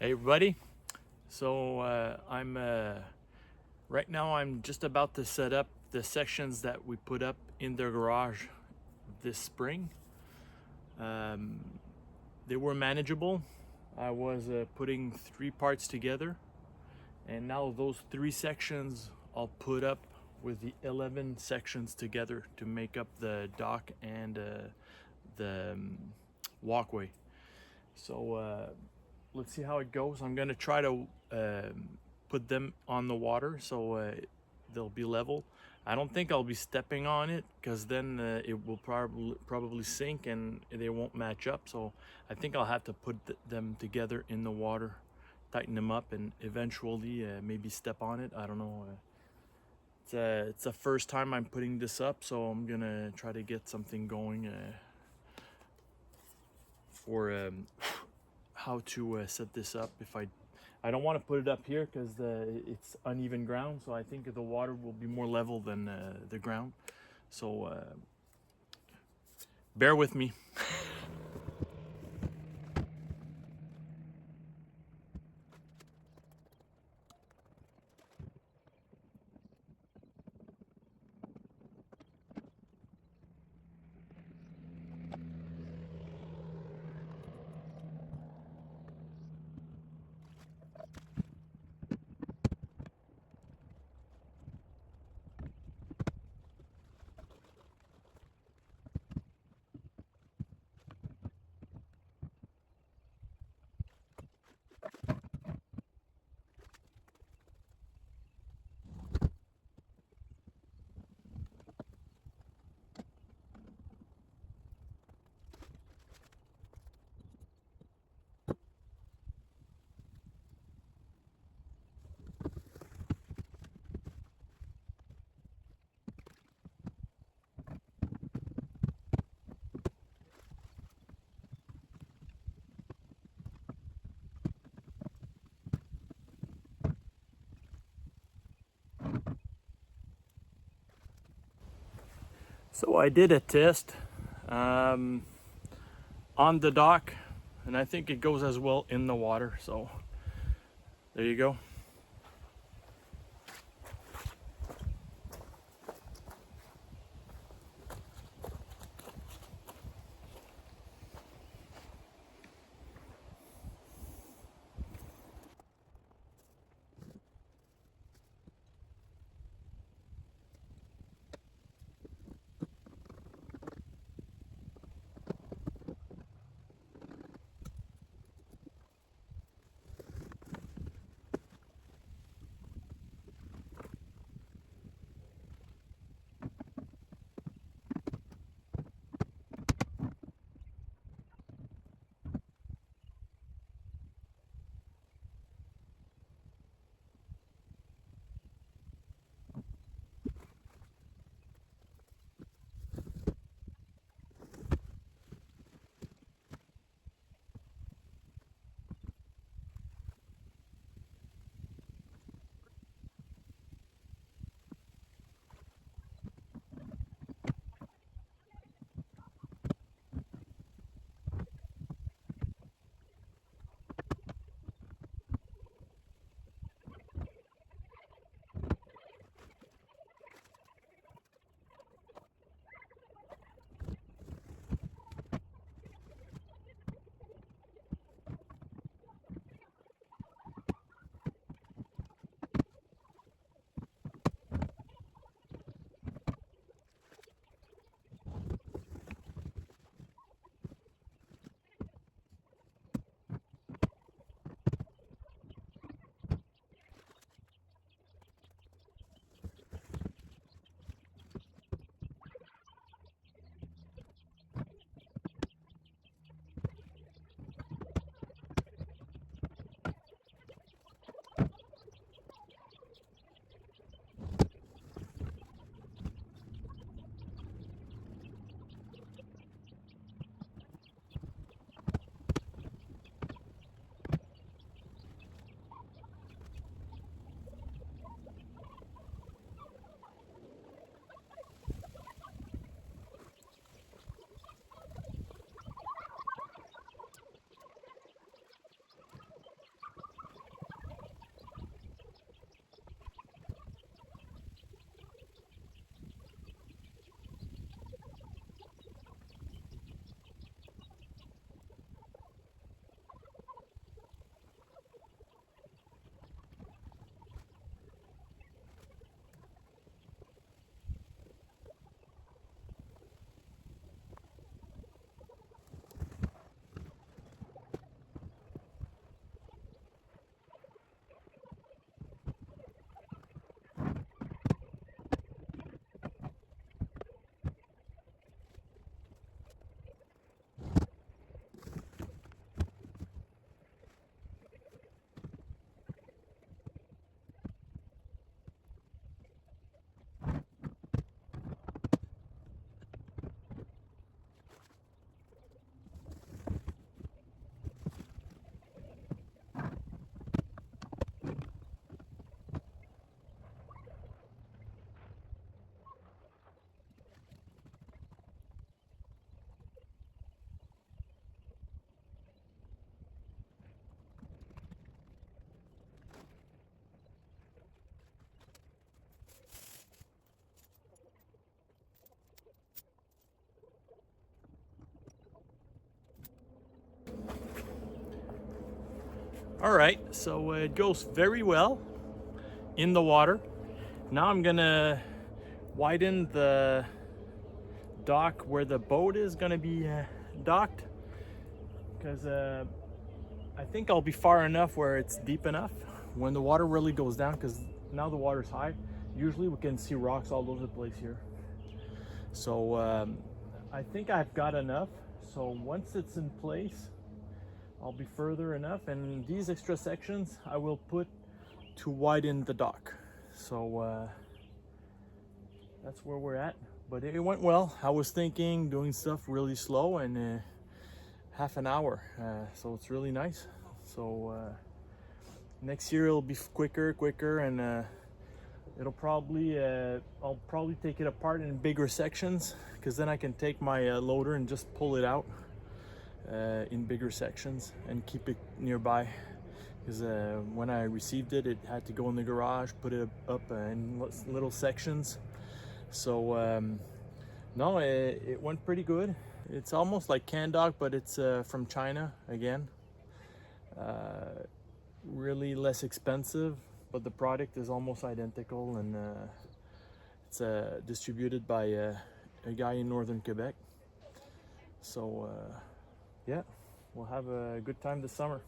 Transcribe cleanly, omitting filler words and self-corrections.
Hey everybody. So right now I'm just about to set up the sections that we put up in the garage this spring. They were manageable. I was putting 3 parts together, and now those 3 sections I'll put up with the 11 sections together to make up the dock and the walkway. So let's see how it goes. I'm gonna try to put them on the water so they'll be level. I don't think I'll be stepping on it because then it will probably sink and they won't match up. So I think I'll have to put them together in the water, tighten them up, and eventually maybe step on it. I don't know. It's the first time I'm putting this up, so I'm gonna try to get something going for how to set this up. If I don't want to put it up here because it's uneven ground, so I think the water will be more level than the ground. So bear with me. So I did a test um, on the dock, and I think it goes as well in the water. So there you go. All right, so it goes very well in the water. Now I'm gonna widen the dock where the boat is gonna be docked, because I think I'll be far enough where it's deep enough when the water really goes down, because now the water's high. Usually we can see rocks all over the place here. So I think I've got enough. So once it's in place, I'll be further enough, and these extra sections I will put to widen the dock. So that's where we're at, but it went well. I was thinking doing stuff really slow, and half an hour, so it's really nice. So next year it'll be quicker, and it'll probably I'll probably take it apart in bigger sections, because then I can take my loader and just pull it out in bigger sections and keep it nearby, because when I received it, it had to go in the garage, put it up in little sections. So no, it went pretty good. It's almost like can dock, but it's from China again. Really less expensive, but the product is almost identical, and it's distributed by a guy in northern Quebec. So yeah, we'll have a good time this summer.